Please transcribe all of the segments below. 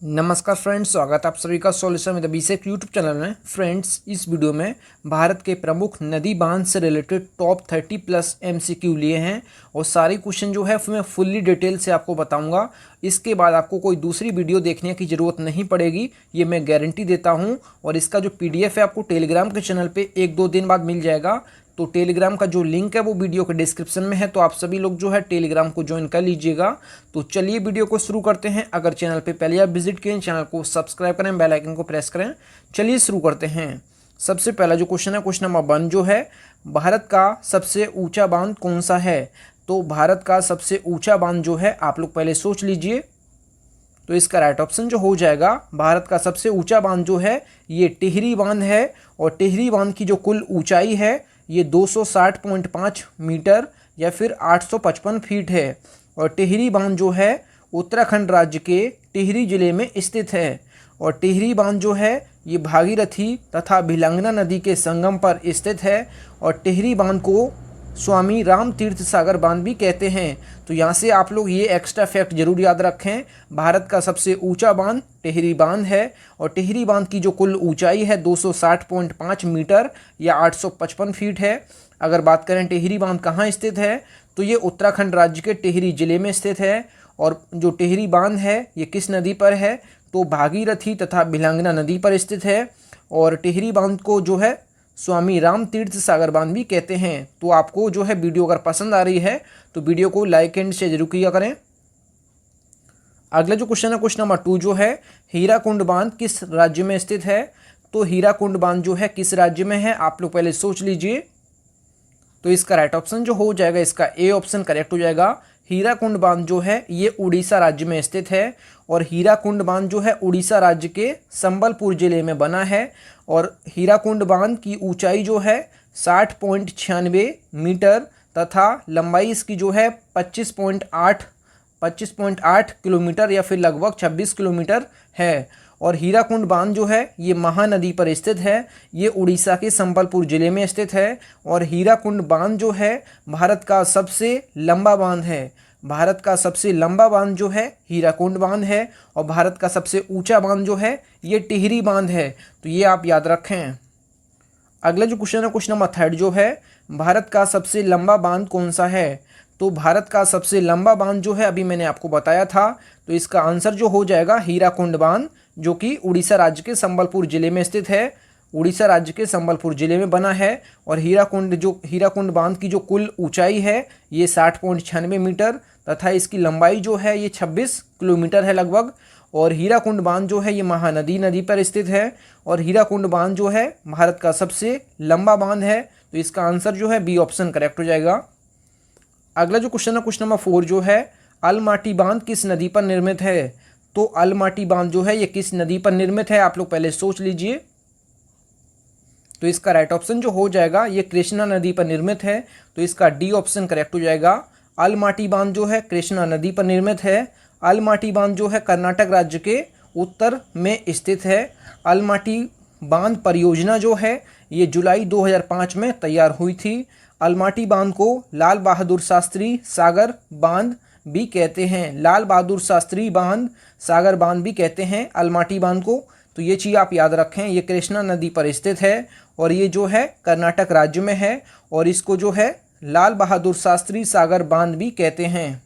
नमस्कार फ्रेंड्स, स्वागत है आप सभी का सॉल्यूशन विद बीसेक यूट्यूब चैनल में। फ्रेंड्स, इस वीडियो में भारत के प्रमुख नदी बांध से रिलेटेड टॉप 30 प्लस एमसीक्यू लिए हैं और सारे क्वेश्चन जो है मैं फुल्ली डिटेल से आपको बताऊंगा। इसके बाद आपको कोई दूसरी वीडियो देखने की ज़रूरत नहीं पड़ेगी, ये मैं गारंटी देता हूँ। और इसका जो PDF है आपको टेलीग्राम के चैनल पर 1-2 दिन बाद मिल जाएगा। तो टेलीग्राम का जो लिंक है वो वीडियो के डिस्क्रिप्शन में है, तो आप सभी लोग जो है टेलीग्राम को ज्वाइन कर लीजिएगा। तो चलिए वीडियो को शुरू करते हैं। अगर चैनल पे पहले आप विजिट करें, चैनल को सब्सक्राइब करें, बेल आइकन को प्रेस करें। चलिए शुरू करते हैं। सबसे पहला जो क्वेश्चन है, क्वेश्चन नंबर 1 जो है, भारत का सबसे ऊंचा बांध कौन सा है? तो भारत का सबसे ऊंचा बांध जो है, आप लोग पहले सोच लीजिए। तो इसका राइट ऑप्शन जो हो जाएगा, भारत का सबसे ऊंचा बांध जो है ये टिहरी बांध है। और टिहरी बांध की जो कुल ऊंचाई है ये 260.5 मीटर या फिर 855 फीट है। और टिहरी बांध जो है उत्तराखंड राज्य के टिहरी जिले में स्थित है। और टिहरी बांध जो है ये भागीरथी तथा भिलंगना नदी के संगम पर स्थित है। और टिहरी बांध को स्वामी राम तीर्थ सागर बांध भी कहते हैं। तो यहाँ से आप लोग ये एक्स्ट्रा फैक्ट जरूर याद रखें, भारत का सबसे ऊंचा बांध टिहरी बांध है। और टिहरी बांध की जो कुल ऊंचाई है 260.5 मीटर या 855 फीट है। अगर बात करें टिहरी बांध कहाँ स्थित है, तो ये उत्तराखंड राज्य के टिहरी जिले में स्थित है। और जो टिहरी बांध है ये किस नदी पर है, तो भागीरथी तथा भिलंगना नदी पर स्थित है। और टिहरी बांध को जो है स्वामी राम तीर्थ सागर बांध भी कहते हैं। तो आपको जो है वीडियो अगर पसंद आ रही है तो वीडियो को लाइक एंड शेयर जरूर किया करें। अगला जो क्वेश्चन है, क्वेश्चन नंबर 2 जो है, हीराकुंड बांध किस राज्य में स्थित है? तो हीराकुंड बांध जो है किस राज्य में है, आप लोग पहले सोच लीजिए। तो इसका राइट ऑप्शन जो हो जाएगा, इसका ए ऑप्शन करेक्ट हो जाएगा। हीराकुंड बांध जो है ये उड़ीसा राज्य में स्थित है। और हीराकुंड बांध जो है उड़ीसा राज्य के संबलपुर जिले में बना है। और हीराकुंड बांध की ऊंचाई जो है 60.96 मीटर तथा लंबाई इसकी जो है 25.8 किलोमीटर या फिर लगभग 26 किलोमीटर है। और हीराकुंड बांध जो है ये महानदी पर स्थित है। ये उड़ीसा के संबलपुर जिले में स्थित है। और हीराकुंड बांध जो है भारत का सबसे लंबा बांध है। भारत का सबसे लंबा बांध जो है हीराकुंड बांध है। और भारत का सबसे ऊंचा बांध जो है ये टिहरी बांध है। तो ये आप याद रखें। अगला जो क्वेश्चन है, क्वेश्चन नंबर 3 जो है, भारत का सबसे लंबा बांध कौन सा है? तो भारत का सबसे लंबा बांध जो है अभी मैंने आपको बताया था। तो इसका आंसर जो हो जाएगा हीराकुंड बांध, जो कि उड़ीसा राज्य के संबलपुर जिले में स्थित है। उड़ीसा राज्य के संबलपुर जिले में बना है। और हीराकुंड बांध की जो कुल ऊंचाई है ये 60.96 मीटर तथा इसकी लंबाई जो है ये 26 किलोमीटर है लगभग। और हीराकुंड बांध जो है ये नदी पर स्थित है। और हीराकुंड बांध जो है भारत का सबसे लंबा बांध है। तो इसका आंसर जो है बी ऑप्शन करेक्ट हो जाएगा। अगला जो क्वेश्चन है, क्वेश्चन नंबर 4 जो है, अलमाटी बांध किस नदी पर निर्मित है? तो अलमाटी बांध जो है ये किस नदी पर निर्मित है, आप लोग पहले सोच लीजिए। तो इसका राइट ऑप्शन जो हो जाएगा, ये कृष्णा नदी पर निर्मित है। तो इसका डी ऑप्शन करेक्ट हो जाएगा। अलमाटी बांध जो है कृष्णा नदी पर निर्मित है। अलमाटी बांध जो है कर्नाटक राज्य के उत्तर में स्थित है। अलमाटी बांध परियोजना जो है ये जुलाई 2005 में तैयार हुई थी। अलमाटी बांध को लाल बहादुर शास्त्री सागर बांध भी कहते हैं। लाल बहादुर शास्त्री बांध सागर बांध भी कहते हैं अलमाटी बांध को। तो ये चीज़ आप याद रखें। ये कृष्णा नदी पर स्थित है और ये जो है कर्नाटक राज्य में है। और इसको जो है लाल बहादुर शास्त्री सागर बांध भी कहते हैं।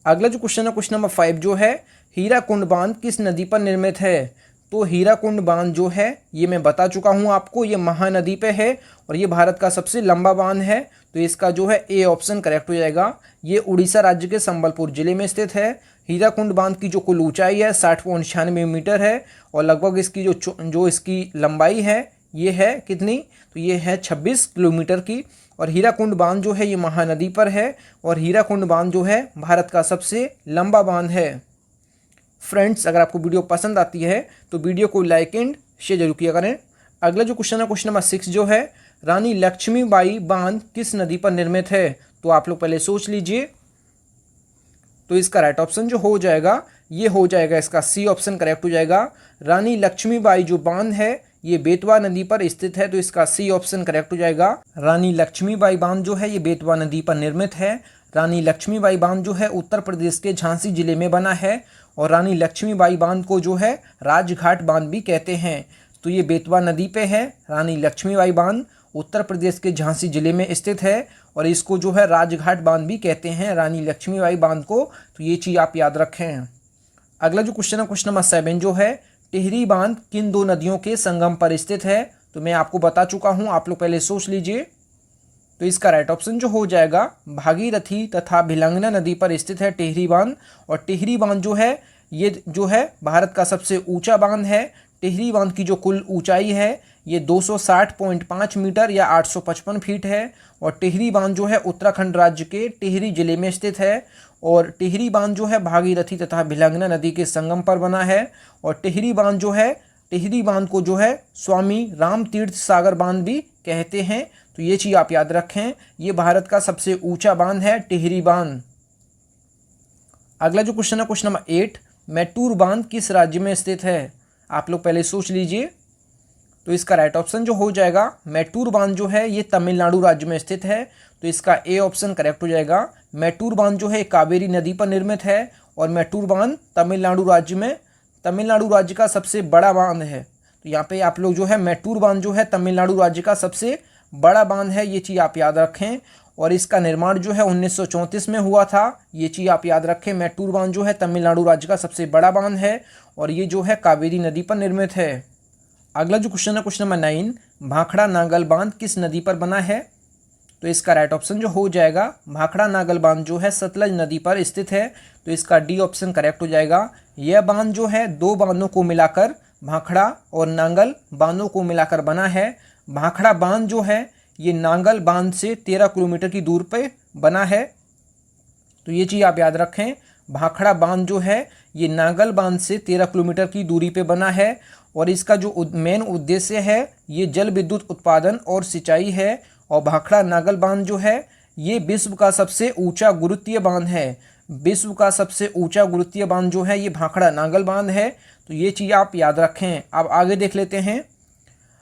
अगला जो क्वेश्चन है, क्वेश्चन नंबर 5 जो है, हीराकुंड बांध किस नदी पर निर्मित है? तो हीराकुंड बांध जो है ये मैं बता चुका हूँ आपको, ये महानदी पे है और ये भारत का सबसे लंबा बांध है। तो इसका जो है ए ऑप्शन करेक्ट हो जाएगा। ये उड़ीसा राज्य के संबलपुर जिले में स्थित है। हीराकुंड बांध की जो कुल ऊंचाई है 60.96 मीटर है। और लगभग इसकी जो इसकी लंबाई है ये है कितनी, तो ये है 26 किलोमीटर की। और हीराकुंड बांध जो है ये महानदी पर है। और हीराकुंड बांध जो है भारत का सबसे लंबा बांध है। फ्रेंड्स, अगर आपको वीडियो पसंद आती है तो वीडियो को लाइक एंड शेयर जरूर किया करें। अगला जो क्वेश्चन है, क्वेश्चन नंबर 6 जो है, रानी लक्ष्मीबाई बांध किस नदी पर निर्मित है? तो आप लोग पहले सोच लीजिए। तो इसका राइट ऑप्शन जो हो जाएगा ये हो जाएगा, इसका सी ऑप्शन करेक्ट हो जाएगा। रानी लक्ष्मीबाई जो बांध है ये बेतवा नदी पर स्थित है। तो इसका सी ऑप्शन करेक्ट हो जाएगा। रानी लक्ष्मीबाई बांध जो है ये बेतवा नदी पर निर्मित है। रानी लक्ष्मीबाई बांध जो है उत्तर प्रदेश के झांसी जिले में बना है। और रानी लक्ष्मीबाई बांध को जो है राजघाट बांध भी कहते हैं। तो ये बेतवा नदी पे है रानी लक्ष्मीबाई बांध, उत्तर प्रदेश के झांसी जिले में स्थित है और इसको जो है राजघाट बांध भी कहते हैं, रानी लक्ष्मीबाई बांध को। तो ये चीज़ आप याद रखें। अगला जो क्वेश्चन है क्वेश्चन नंबर 7 जो है, टिहरी बांध किन दो नदियों के संगम पर स्थित है? तो मैं आपको बता चुका हूँ, आप लोग पहले सोच लीजिए। तो इसका राइट ऑप्शन जो हो जाएगा भागीरथी तथा भिलंगना नदी पर स्थित है टिहरी बांध। और टिहरी बांध जो है ये जो है भारत का सबसे ऊंचा बांध है। टिहरी बांध की जो कुल ऊंचाई है ये 260.5 मीटर या 855 फीट है। और टिहरी बांध जो है उत्तराखंड राज्य के टिहरी जिले में स्थित है। और टिहरी बांध जो है भागीरथी तथा भिलंगना नदी के संगम पर बना है। और टिहरी बांध जो है, टिहरी बांध को जो है स्वामी राम तीर्थ सागर बांध भी कहते हैं। तो ये चीज़ आप याद रखें, ये भारत का सबसे ऊंचा बांध है टिहरी बांध। अगला जो क्वेश्चन है क्वेश्चन नंबर 8, मैटूर बांध किस राज्य में स्थित है? आप लोग पहले सोच लीजिए। तो इसका राइट ऑप्शन जो हो जाएगा मैटूर बांध जो है ये तमिलनाडु राज्य में स्थित है। तो इसका ए ऑप्शन करेक्ट हो जाएगा। मैटूर बांध जो है कावेरी नदी पर निर्मित है और मैटूर बांध तमिलनाडु राज्य का सबसे बड़ा बांध है। तो यहाँ पे आप लोग जो है मैटूर बांध जो है तमिलनाडु राज्य का सबसे बड़ा बांध है, ये चीज़ आप याद रखें। और इसका निर्माण जो है 1934 में हुआ था, ये चीज़ आप याद रखें। मैटूर बांध जो है तमिलनाडु राज्य का सबसे बड़ा बांध है और ये जो है कावेरी नदी पर निर्मित है। अगला जो क्वेश्चन है क्वेश्चन नंबर 9, भाखड़ा नागल बांध किस नदी पर बना है? तो इसका राइट ऑप्शन जो हो जाएगा भाखड़ा नागल बांध जो है सतलज नदी पर स्थित है। तो इसका डी ऑप्शन करेक्ट हो जाएगा। यह बांध जो है दो बांधों को मिलाकर भाखड़ा और नांगल बांधों को मिलाकर बना है। भाखड़ा बांध जो है ये नांगल बांध से 13 किलोमीटर की दूर पे बना है। तो ये चीज़ आप याद रखें, भाखड़ा बांध जो है ये नांगल बांध से 13 किलोमीटर की दूरी पे बना है। और इसका जो मेन उद्देश्य है ये जल विद्युत उत्पादन और सिंचाई है। और भाखड़ा नागल बांध जो है ये विश्व का सबसे ऊंचा गुरुत्वीय बांध है। विश्व का सबसे ऊंचा गुरुत्वीय बांध जो है ये भाखड़ा नागल बांध है। तो ये चीज़ आप याद रखें। अब आगे देख लेते हैं।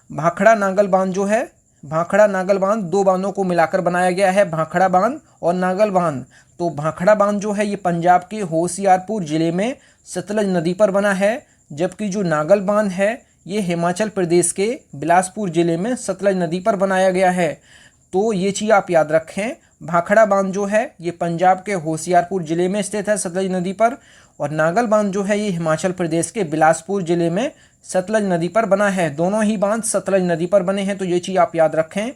भाखड़ा नागल बांध जो है, भाखड़ा नागल बांध दो बांधों को मिलाकर बनाया गया है, भाखड़ा बांध और नागल बांध। तो भाखड़ा बांध जो है ये पंजाब के होशियारपुर जिले में सतलज नदी पर बना है, जबकि जो नागल बांध है ये हिमाचल प्रदेश के बिलासपुर जिले में सतलज नदी पर बनाया गया है। तो ये चीज़ आप याद रखें, भाखड़ा बांध जो है ये पंजाब के होशियारपुर जिले में स्थित है सतलज नदी पर, और नागल बांध जो है ये हिमाचल प्रदेश के बिलासपुर जिले में सतलज नदी पर बना है। दोनों ही बांध सतलज नदी पर बने हैं। तो ये चीज़ आप याद रखें।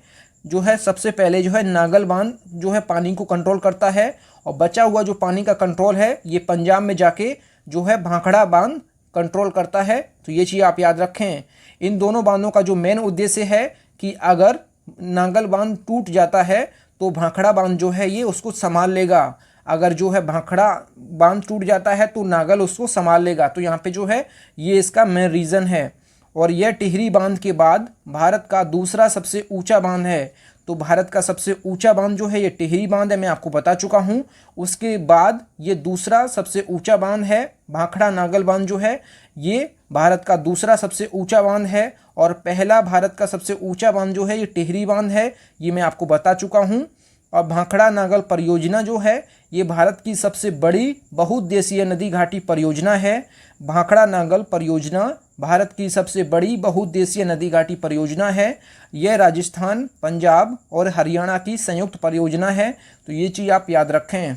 जो है सबसे पहले जो है नागल बांध जो है पानी को कंट्रोल करता है और बचा हुआ जो पानी का कंट्रोल है ये पंजाब में जाके जो है भाखड़ा बांध कंट्रोल करता है। तो ये चीज़ आप याद रखें। इन दोनों बांधों का जो मेन उद्देश्य है कि अगर नागल बांध टूट जाता है तो भाखड़ा बांध जो है ये उसको संभाल लेगा। अगर जो है भाखड़ा बांध टूट जाता है तो नागल उसको संभाल लेगा। तो यहाँ पे जो है ये इसका मेन रीज़न है। और यह टिहरी बांध के बाद भारत का दूसरा सबसे ऊंचा बांध है। तो भारत का सबसे ऊंचा बांध जो है ये टिहरी बांध है, मैं आपको बता चुका हूँ। उसके बाद ये दूसरा सबसे ऊंचा बांध है भाखड़ा नागल बांध जो है ये भारत का दूसरा सबसे ऊंचा बांध है। और पहला भारत का सबसे ऊंचा बांध जो है ये टिहरी बांध है, ये मैं आपको बता चुका हूँ। और भाखड़ा नागल परियोजना जो है ये भारत की सबसे बड़ी बहुउद्देशीय नदी घाटी परियोजना है। भाखड़ा नागल परियोजना भारत की सबसे बड़ी बहुउद्देशीय नदी घाटी परियोजना है। यह राजस्थान, पंजाब और हरियाणा की संयुक्त परियोजना है। तो ये चीज़ आप याद रखें।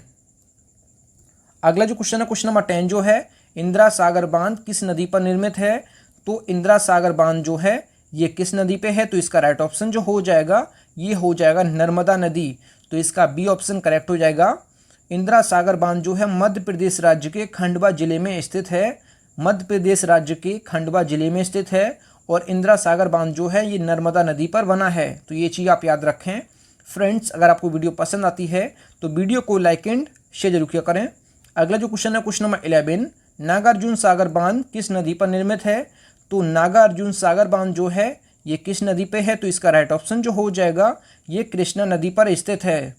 अगला जो क्वेश्चन है क्वेश्चन नंबर 10 जो है, इंदिरा सागर बांध किस नदी पर निर्मित है? तो इंदिरा सागर बांध जो है ये किस नदी पे है? तो इसका राइट ऑप्शन जो हो जाएगा ये हो जाएगा नर्मदा नदी। तो इसका बी ऑप्शन करेक्ट हो जाएगा। इंदिरा सागर बांध जो है मध्य प्रदेश राज्य के खंडवा जिले में स्थित है। मध्य प्रदेश राज्य के खंडवा जिले में स्थित है। और इंदिरा सागर बांध जो है ये नर्मदा नदी पर बना है। तो ये चीज़ आप याद रखें। फ्रेंड्स, अगर आपको वीडियो पसंद आती है तो वीडियो को लाइक एंड शेयर जरूर किया करें। अगला जो क्वेश्चन है क्वेश्चन नंबर 11, नागार्जुन सागर बांध किस नदी पर निर्मित है? तो नागार्जुन सागर बांध जो है ये किस नदी पे है? तो इसका राइट ऑप्शन जो हो जाएगा ये कृष्णा नदी पर स्थित है।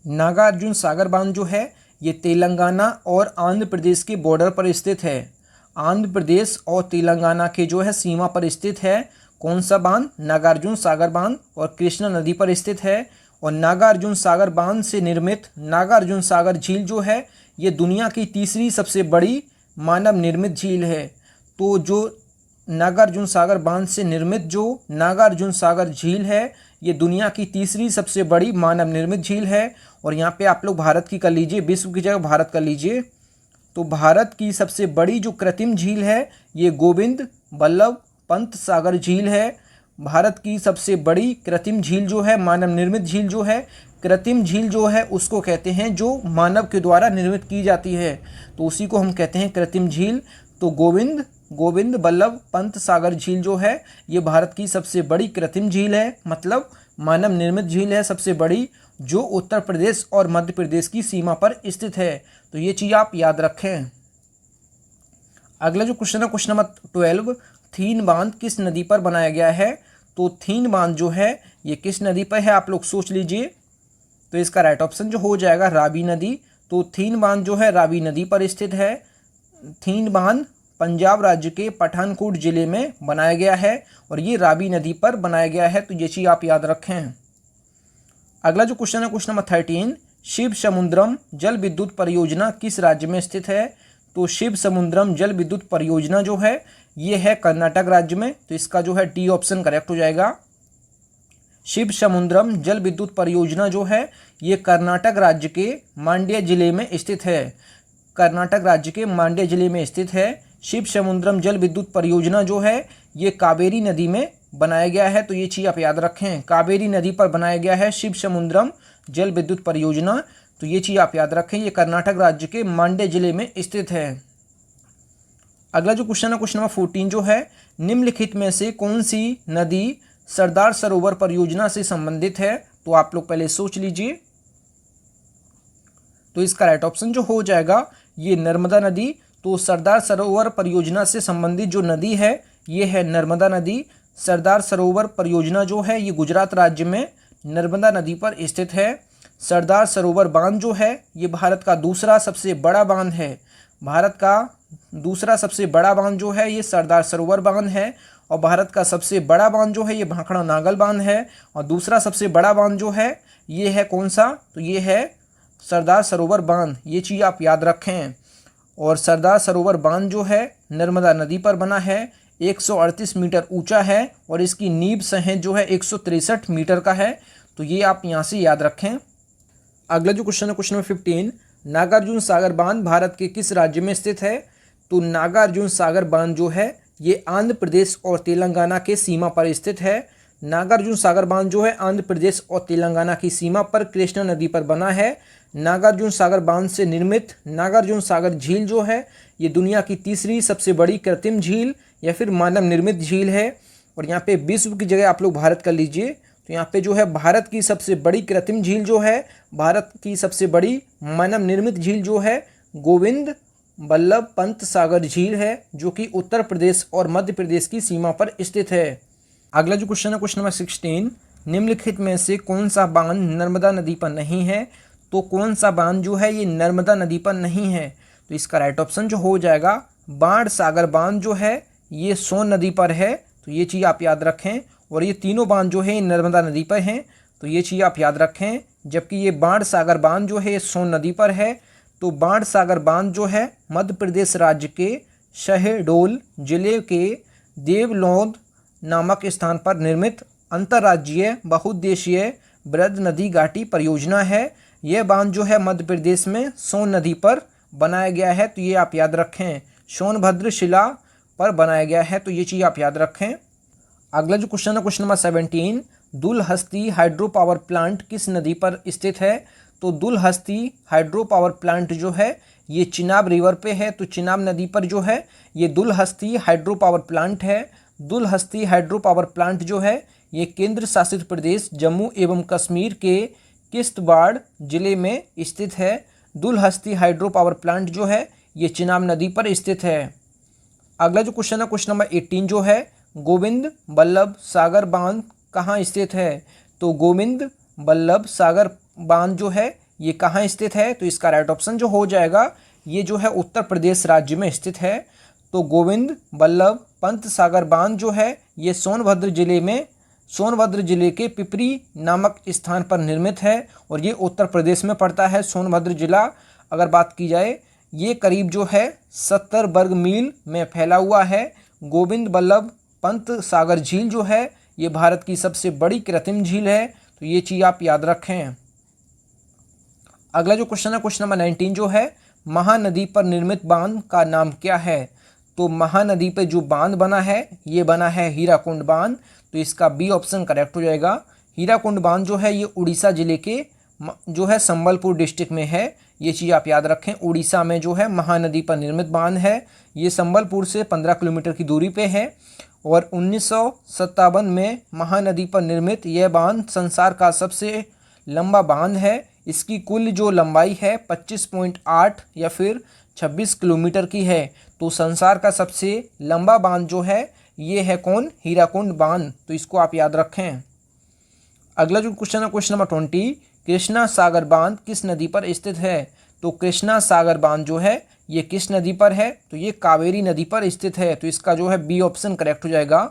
नागार्जुन सागर बांध जो है ये तेलंगाना और आंध्र प्रदेश के बॉर्डर पर स्थित है। आंध्र प्रदेश और तेलंगाना के जो है सीमा पर स्थित है। कौन सा बांध? नागार्जुन सागर बांध, और कृष्णा नदी पर स्थित है। और नागार्जुन सागर बांध से निर्मित नागार्जुन सागर झील जो है ये दुनिया की तीसरी सबसे बड़ी मानव निर्मित झील है। तो जो नागार्जुन सागर बांध से निर्मित जो नागार्जुन सागर झील है ये दुनिया की तीसरी सबसे बड़ी मानव निर्मित झील है। और यहाँ पे आप लोग भारत की कर लीजिए, विश्व की जगह भारत कर लीजिए। तो भारत की सबसे बड़ी जो कृत्रिम झील है ये गोविंद बल्लभ पंत सागर झील है। भारत की सबसे बड़ी कृत्रिम झील जो है, मानव निर्मित झील जो है, कृत्रिम झील जो है उसको कहते हैं जो मानव के द्वारा निर्मित की जाती है, तो उसी को हम कहते हैं कृत्रिम झील। तो गोविंद बल्लभ पंत सागर झील जो है ये भारत की सबसे बड़ी कृत्रिम झील है, मतलब मानव निर्मित झील है सबसे बड़ी, जो उत्तर प्रदेश और मध्य प्रदेश की सीमा पर स्थित है। तो ये चीज़ आप याद रखें। अगला जो क्वेश्चन है क्वेश्चन नंबर 12, थीन बांध किस नदी पर बनाया गया है? तो थीन बांध जो है ये किस नदी पर है आप लोग सोच लीजिए। तो इसका राइट ऑप्शन जो हो जाएगा रावी नदी। तो थीन बांध जो है रावी नदी पर स्थित है। थीन बांध पंजाब राज्य के पठानकोट जिले में बनाया गया है और ये रावी नदी पर बनाया गया है, तो ये चीज़ आप याद रखें। अगला जो क्वेश्चन है क्वेश्चन नंबर 13, शिव समुद्रम जल विद्युत परियोजना किस राज्य में स्थित है? तो शिव समुद्रम जल विद्युत परियोजना जो है ये है कर्नाटक राज्य में, तो इसका जो है डी ऑप्शन करेक्ट हो जाएगा। शिव समुद्रम जल विद्युत परियोजना जो है ये कर्नाटक राज्य के मांड्या जिले में स्थित है। कर्नाटक राज्य के मांड्या जिले में स्थित है। शिव समुद्रम जल विद्युत परियोजना जो है ये कावेरी नदी में बनाया गया है, तो ये चीज़ आप याद रखें। कावेरी नदी पर बनाया गया है शिव समुद्रम जल विद्युत परियोजना, तो ये चीज़ आप याद रखें। ये कर्नाटक राज्य के मांड्या जिले में स्थित है। अगला जो क्वेश्चन है क्वेश्चन नंबर 14 जो है, निम्नलिखित में से कौन सी नदी सरदार सरोवर परियोजना से संबंधित है? तो आप लोग पहले सोच लीजिए। तो इसका राइट ऑप्शन जो हो जाएगा ये नर्मदा नदी। तो सरदार सरोवर परियोजना से संबंधित जो नदी है ये है नर्मदा नदी। सरदार सरोवर परियोजना जो है ये गुजरात राज्य में नर्मदा नदी पर स्थित है। सरदार सरोवर बांध जो है ये भारत का दूसरा सबसे बड़ा बांध है। भारत का दूसरा सबसे बड़ा बांध जो है ये सरदार सरोवर बांध है और भारत का सबसे बड़ा बांध जो है ये भाखड़ा नागल बांध है। और दूसरा सबसे बड़ा बांध जो है ये है कौन सा? तो ये है सरदार सरोवर बांध, ये चीज़ आप याद रखें। और सरदार सरोवर बांध जो है नर्मदा नदी पर बना है, 138 मीटर ऊंचा है और इसकी नींव सतह जो है 163 मीटर का है, तो ये आप यहाँ से याद रखें। अगला जो क्वेश्चन है क्वेश्चन नंबर 15, नागार्जुन सागर बांध भारत के किस राज्य में स्थित है? तो नागार्जुन सागर बांध जो है ये आंध्र प्रदेश और तेलंगाना के सीमा पर स्थित है। नागार्जुन सागर बांध जो है आंध्र प्रदेश और तेलंगाना की सीमा पर कृष्णा नदी पर बना है। नागार्जुन सागर बांध से निर्मित नागार्जुन सागर झील जो है ये दुनिया की तीसरी सबसे बड़ी कृत्रिम झील या फिर मानव निर्मित झील है। और यहाँ पे विश्व की जगह आप लोग भारत कर लीजिए। तो यहाँ पे जो है भारत की सबसे बड़ी कृत्रिम झील जो है, भारत की सबसे बड़ी मानव निर्मित झील जो है गोविंद बल्लभ पंत सागर झील है, जो कि उत्तर प्रदेश और मध्य प्रदेश की सीमा पर स्थित है। अगला जो क्वेश्चन है क्वेश्चन नंबर 16, निम्नलिखित में से कौन सा बांध नर्मदा नदी पर नहीं है? तो कौन सा बांध जो है ये नर्मदा नदी पर नहीं है? तो इसका राइट ऑप्शन जो हो जाएगा बाण सागर बांध जो है ये सोन नदी पर है, तो ये चीज़ आप याद रखें। और ये तीनों बांध जो है नर्मदा नदी पर हैं, तो ये चीज़ आप याद रखें। जबकि ये बाण सागर बांध जो है ये सोन नदी पर है। तो बाण सागर बांध जो है मध्य प्रदेश राज्य के शहडोल जिले के देवलोद नामक स्थान पर निर्मित अंतर्राज्यीय बहुउद्देशीय बृहद नदी घाटी परियोजना है। यह बांध जो है मध्य प्रदेश में सोन नदी पर बनाया गया है, तो ये आप याद रखें। सोनभद्र शिला पर बनाया गया है, तो ये चीज़ आप याद रखें। अगला जो क्वेश्चन है question number 17, Dulhasti hydro power plant किस नदी पर स्थित है? तो दुलहस्ती हाइड्रो पावर प्लांट जो है ये चिनाब रिवर पे है, तो चिनाब नदी पर जो है ये दुलहस्ती हाइड्रो पावर प्लांट है। दुलहस्ती हाइड्रो पावर प्लांट जो है ये केंद्र शासित प्रदेश जम्मू एवं कश्मीर के किश्तवाड़ जिले में स्थित है। दुलहस्ती हाइड्रो पावर प्लांट जो है ये चिनाब नदी पर स्थित है। अगला जो क्वेश्चन है क्वेश्चन नंबर 18 जो है, गोविंद बल्लभ सागर बांध कहाँ स्थित है? तो गोविंद बल्लभ सागर बांध जो है ये कहाँ स्थित है? तो इसका राइट ऑप्शन जो हो जाएगा ये जो है उत्तर प्रदेश राज्य में स्थित है। तो गोविंद बल्लभ पंत सागर बांध जो है ये सोनभद्र जिले के पिपरी नामक स्थान पर निर्मित है और ये उत्तर प्रदेश में पड़ता है। सोनभद्र जिला अगर बात की जाए ये करीब जो है 70 वर्ग मील में फैला हुआ है। गोविंद बल्लभ पंत सागर झील जो है ये भारत की सबसे बड़ी कृत्रिम झील है, तो ये चीज़ आप याद रखें। अगला जो क्वेश्चन है क्वेश्चन नंबर 19 जो है, महानदी पर निर्मित बांध का नाम क्या है? तो महानदी पे जो बांध बना है ये बना है हीराकुंड बांध, तो इसका बी ऑप्शन करेक्ट हो जाएगा। हीराकुंड बांध जो है ये उड़ीसा जिले के जो है संबलपुर डिस्ट्रिक्ट में है। ये चीज़ आप याद रखें, उड़ीसा में जो है महानदी पर निर्मित बांध है, ये संबलपुर से 15 किलोमीटर की दूरी पे है। और 1957 में महानदी पर निर्मित यह बांध संसार का सबसे लंबा बांध है। इसकी कुल जो लंबाई है 25.8 या फिर 26 किलोमीटर की है। तो संसार का सबसे लंबा बांध जो है ये है कौन? हीराकुंड बांध, तो इसको आप याद रखें। अगला जो क्वेश्चन है क्वेश्चन नंबर 20, कृष्णा सागर बांध किस नदी पर स्थित है? तो कृष्णा सागर बांध जो है ये किस नदी पर है? तो ये कावेरी नदी पर स्थित है, तो इसका जो है बी ऑप्शन करेक्ट हो जाएगा।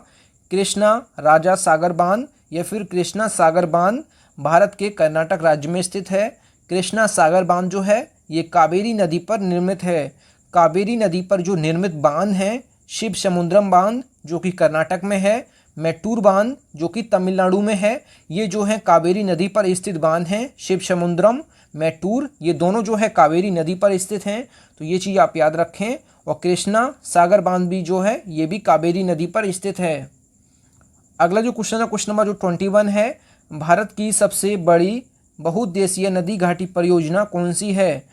कृष्णा राजा सागर बांध या फिर कृष्णा सागर बांध भारत के कर्नाटक राज्य में स्थित है। कृष्णा सागर बांध जो है ये कावेरी नदी पर निर्मित है। कावेरी नदी पर जो निर्मित बांध है शिव समुद्रम बांध जो कि कर्नाटक में है, मैटूर बांध जो कि तमिलनाडु में है, ये जो है कावेरी नदी पर स्थित बांध हैं। शिव समुद्रम, मैटूर ये दोनों जो है कावेरी नदी पर स्थित हैं, तो ये चीज़ आप याद रखें। और कृष्णा सागर बांध भी जो है ये भी कावेरी नदी पर स्थित है। अगला जो क्वेश्चन है क्वेश्चन नंबर जो 21 है, भारत की सबसे बड़ी बहुउद्देशीय नदी घाटी परियोजना कौन सी है?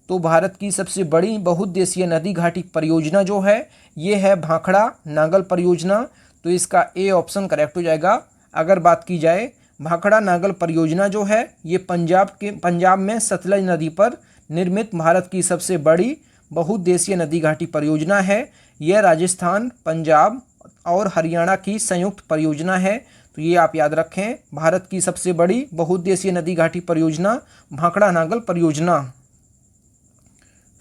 तो भारत की सबसे बड़ी बहुउद्देशीय नदी घाटी परियोजना जो है ये है भाखड़ा नागल परियोजना, तो इसका ए ऑप्शन करेक्ट हो जाएगा। अगर बात की जाए भाखड़ा नागल परियोजना जो है ये पंजाब में सतलज नदी पर निर्मित भारत की सबसे बड़ी बहुउद्देशीय नदी घाटी परियोजना है। यह राजस्थान, पंजाब और हरियाणा की संयुक्त परियोजना है, तो ये आप याद रखें। भारत की सबसे बड़ी बहुउद्देशीय नदी घाटी परियोजना भाखड़ा नागल परियोजना।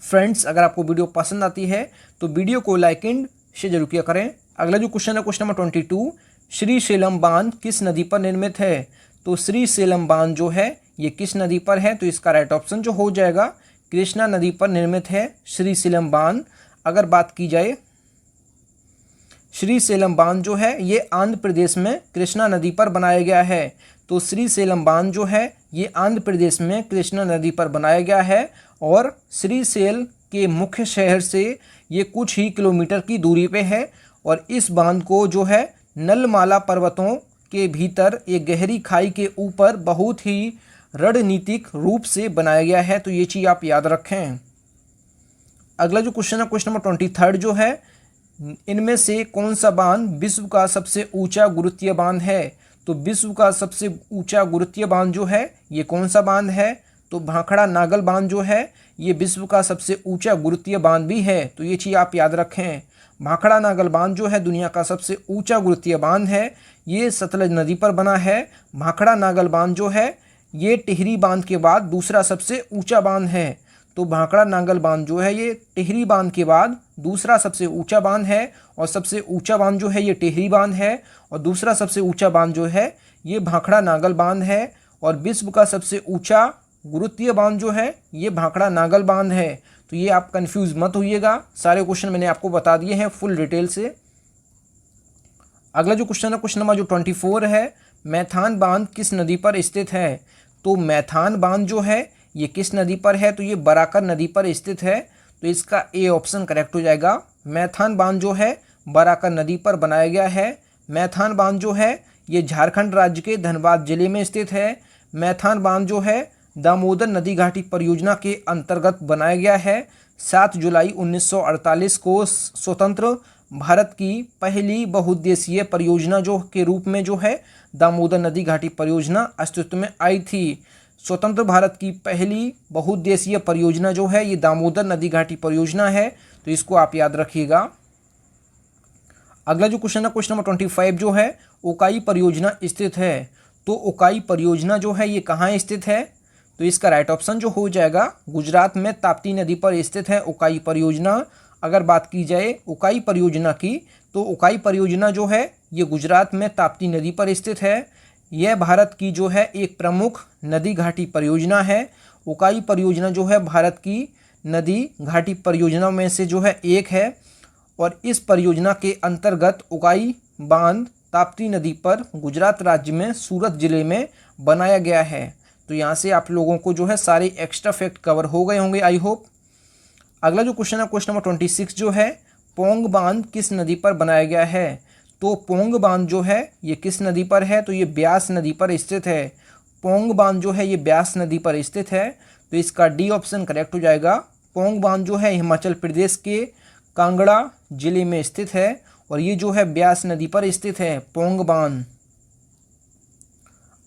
फ्रेंड्स, अगर आपको वीडियो पसंद आती है तो वीडियो को लाइक एंड शेयर जरूर किया करें। अगला जो क्वेश्चन है क्वेश्चन नंबर 22, श्री सेलम बांध किस नदी पर निर्मित है? तो श्री सेलम बांध जो है ये किस नदी पर है? तो इसका राइट ऑप्शन जो हो जाएगा कृष्णा नदी पर निर्मित है श्री सेलम बांध। अगर बात की जाए श्री सेलम बांध जो है ये आंध्र प्रदेश में कृष्णा नदी पर बनाया गया है। तो श्री सेलम बांध जो है ये आंध्र प्रदेश में कृष्णा नदी पर बनाया गया है और श्री सेल के मुख्य शहर से ये कुछ ही किलोमीटर की दूरी पे है। और इस बांध को जो है नलमाला पर्वतों के भीतर एक गहरी खाई के ऊपर बहुत ही रणनीतिक रूप से बनाया गया है, तो ये चीज़ आप याद रखें। अगला जो क्वेश्चन है क्वेश्चन नंबर 23 जो है, इनमें से कौन सा बांध विश्व का सबसे ऊंचा गुरुत्वीय बांध है? तो विश्व का सबसे ऊंचा गुरुत्वीय बांध जो है ये कौन सा बांध है? तो भाखड़ा नागल बांध जो है ये विश्व का सबसे ऊंचा गुरुत्वीय बांध भी है, तो ये चीज़ आप याद रखें। भाखड़ा नागल बांध जो है दुनिया का सबसे ऊंचा गुरुत्वीय बांध है, ये सतलज नदी पर बना है। भाखड़ा नागल बांध जो है ये टिहरी बांध के बाद दूसरा सबसे ऊंचा बांध है। तो भाखड़ा नागल बांध जो है ये टिहरी बांध के बाद दूसरा सबसे ऊंचा बांध है, और सबसे ऊंचा बांध जो है ये टिहरी बांध है, और दूसरा सबसे ऊंचा बांध जो है ये भाखड़ा नागल बांध है। और विश्व का सबसे ऊंचा गुरुत्वीय बांध जो है ये भाखड़ा नागल बांध है, तो ये आप कंफ्यूज मत होइएगा, सारे क्वेश्चन मैंने आपको बता दिए हैं फुल डिटेल से। अगला जो क्वेश्चन है क्वेश्चन नंबर जो 24 है, मैथान बांध किस नदी पर स्थित है? तो मैथान बांध जो है ये किस नदी पर है? तो ये बराकर नदी पर स्थित है, तो इसका ए ऑप्शन करेक्ट हो जाएगा। मैथान बांध जो है बराकर नदी पर बनाया गया है। मैथान बांध जो है ये झारखंड राज्य के धनबाद जिले में स्थित है। मैथान बांध जो है दामोदर नदी घाटी परियोजना के अंतर्गत बनाया गया है। 7 जुलाई 1948 को स्वतंत्र भारत की पहली बहुउद्देशीय परियोजना जो के रूप में जो है दामोदर नदी घाटी परियोजना अस्तित्व में आई थी। स्वतंत्र भारत की पहली बहुउद्देशीय परियोजना जो है ये दामोदर नदी घाटी परियोजना है, तो इसको आप याद रखिएगा। अगला जो क्वेश्चन है क्वेश्चन नंबर 25 जो है, उकाई परियोजना स्थित है। तो उकाई परियोजना जो है ये कहाँ स्थित है? तो इसका राइट ऑप्शन जो हो जाएगा गुजरात में ताप्ती नदी पर स्थित है उकाई परियोजना। अगर बात की जाए उकाई परियोजना की, तो उकाई परियोजना जो है ये गुजरात में ताप्ती नदी पर स्थित है। यह भारत की जो है एक प्रमुख नदी घाटी परियोजना है। उकाई परियोजना जो है भारत की नदी घाटी परियोजनाओं में से जो है एक है और इस परियोजना के अंतर्गत उकाई बांध ताप्ती नदी पर गुजरात राज्य में सूरत जिले में बनाया गया है। तो यहाँ से आप लोगों को जो है सारे एक्स्ट्रा फैक्ट कवर हो गए होंगे आई होप। अगला जो क्वेश्चन है क्वेश्चन नंबर 26 जो है, पोंग बांध किस नदी पर बनाया गया है? तो पोंग बांध जो है ये किस नदी पर है? तो ये ब्यास नदी पर स्थित है। पोंग बांध जो है ये ब्यास नदी पर स्थित है। तो इसका डी ऑप्शन करेक्ट हो जाएगा। पोंग बांध जो है हिमाचल प्रदेश के कांगड़ा जिले में स्थित है और ये जो है ब्यास नदी पर स्थित है पोंग बांध।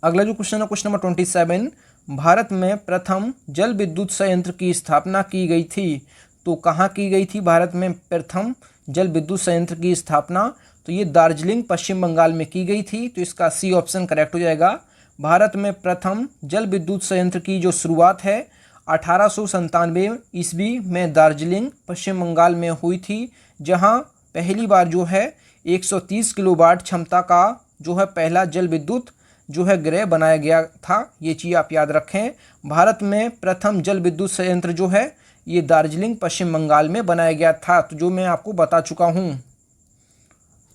अगला जो क्वेश्चन है क्वेश्चन नंबर 27, भारत में प्रथम जल विद्युत संयंत्र की स्थापना की गई थी। तो कहाँ की गई थी भारत में प्रथम जल विद्युत संयंत्र की स्थापना? तो ये दार्जिलिंग पश्चिम बंगाल में की गई थी। तो इसका सी ऑप्शन करेक्ट हो जाएगा। भारत में प्रथम जल विद्युत संयंत्र की जो शुरुआत है 1897 ईस्वी में दार्जिलिंग पश्चिम बंगाल में हुई थी, जहां पहली बार जो है 130 किलोवाट क्षमता का जो है पहला जल विद्युत जो है गृह बनाया गया था। ये चीज़ आप याद रखें। भारत में प्रथम जल विद्युत संयंत्र जो है ये दार्जिलिंग पश्चिम बंगाल में बनाया गया था, तो जो मैं आपको बता चुका हूँ।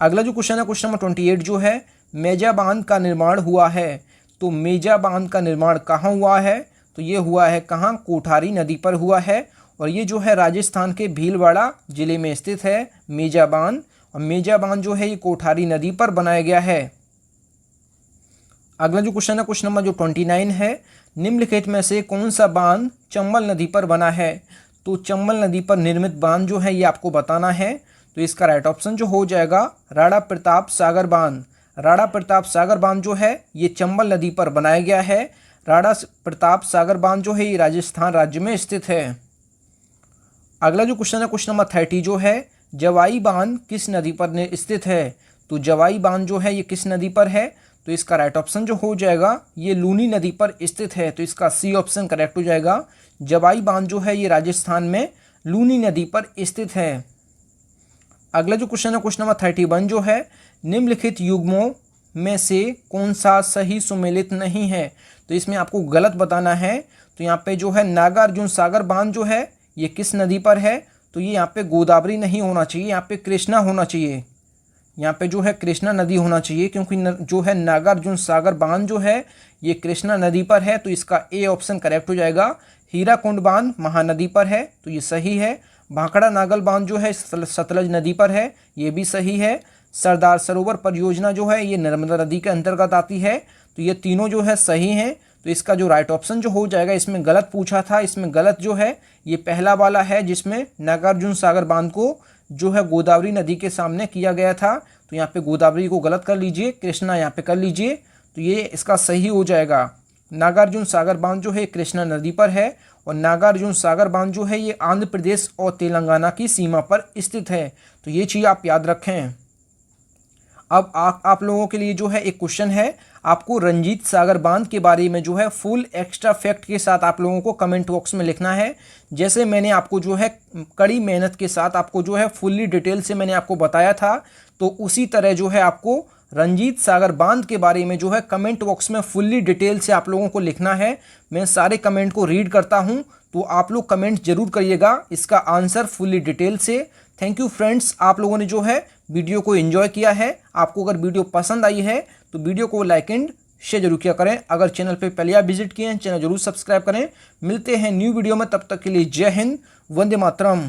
अगला जो क्वेश्चन है क्वेश्चन नंबर 28 जो है, मेजा बांध का निर्माण हुआ है। तो मेजा बांध का निर्माण कहाँ हुआ है? तो ये हुआ है कहाँ? कोठारी नदी पर हुआ है और ये जो है राजस्थान के भीलवाड़ा जिले में स्थित है मेजा बांध। और मेजा बांध जो है ये कोठारी नदी पर बनाया गया है। अगला जो क्वेश्चन है क्वेश्चन नंबर जो 29 है, निम्नलिखित में से कौन सा बांध चंबल नदी पर बना है? तो चंबल नदी पर निर्मित बांध जो है ये आपको बताना है। तो इसका राइट ऑप्शन जो हो जाएगा राणा प्रताप सागर बांध। राणा प्रताप सागर बांध जो है ये चंबल नदी पर बनाया गया है। राणा प्रताप सागर बांध जो है ये राजस्थान राज्य में स्थित है। अगला जो क्वेश्चन है क्वेश्चन नंबर 30 जो है, जवाई बांध किस नदी पर स्थित है? तो जवाई बांध जो है ये किस नदी पर है? तो इसका राइट ऑप्शन जो हो जाएगा ये लूनी नदी पर स्थित है। तो इसका सी ऑप्शन करेक्ट हो जाएगा। जवाई बांध जो है ये राजस्थान में लूनी नदी पर स्थित है। अगला जो क्वेश्चन है क्वेश्चन नंबर 31 जो है, निम्नलिखित युग्मों में से कौन सा सही सुमेलित नहीं है? तो इसमें आपको गलत बताना है। तो यहाँ पे जो है नागार्जुन सागर बांध जो है ये किस नदी पर है? तो ये यहाँ पे गोदावरी नहीं होना चाहिए, यहाँ पे कृष्णा होना चाहिए। यहाँ पे जो है कृष्णा नदी होना चाहिए, क्योंकि जो है नागार्जुन सागर बांध जो है ये कृष्णा नदी पर है। तो इसका ए ऑप्शन करेक्ट हो जाएगा। हीराकुंड बांध महानदी पर है, तो ये सही है। भाखड़ा नागल बांध जो है सतलज नदी पर है, ये भी सही है। सरदार सरोवर परियोजना जो है ये नर्मदा नदी के अंतर्गत आती है। तो ये तीनों जो है सही हैं। तो इसका जो राइट ऑप्शन जो हो जाएगा, इसमें गलत पूछा था, इसमें गलत जो है ये पहला वाला है, जिसमें नागार्जुन सागर बांध को जो है गोदावरी नदी के सामने किया गया था। तो यहाँ पे गोदावरी को गलत कर लीजिए, कृष्णा यहाँ पे कर लीजिए, तो ये इसका सही हो जाएगा। नागार्जुन सागर बांध जो है कृष्णा नदी पर है और नागार्जुन सागर बांध जो है ये आंध्र प्रदेश और तेलंगाना की सीमा पर स्थित है। तो ये चीज़ आप याद रखें। अब आप लोगों के लिए जो है एक क्वेश्चन है, आपको रंजीत सागर बांध के बारे में जो है फुल एक्स्ट्रा फैक्ट के साथ आप लोगों को कमेंट बॉक्स में लिखना है। जैसे मैंने आपको जो है कड़ी मेहनत के साथ आपको जो है फुल्ली डिटेल से मैंने आपको बताया था, तो उसी तरह जो है आपको रंजीत सागर बांध के बारे में जो है कमेंट बॉक्स में फुल्ली डिटेल से आप लोगों को लिखना है। मैं सारे कमेंट को रीड करता हूं, तो आप लोग कमेंट जरूर करिएगा इसका आंसर फुल्ली डिटेल से। थैंक यू फ्रेंड्स, आप लोगों ने जो है वीडियो को एंजॉय किया है। आपको अगर वीडियो पसंद आई है तो वीडियो को लाइक एंड शेयर जरूर किया करें। अगर चैनल पे पहले आप विजिट किए हैं, चैनल जरूर सब्सक्राइब करें। मिलते हैं न्यू वीडियो में, तब तक के लिए जय हिंद, वंदे मातरम।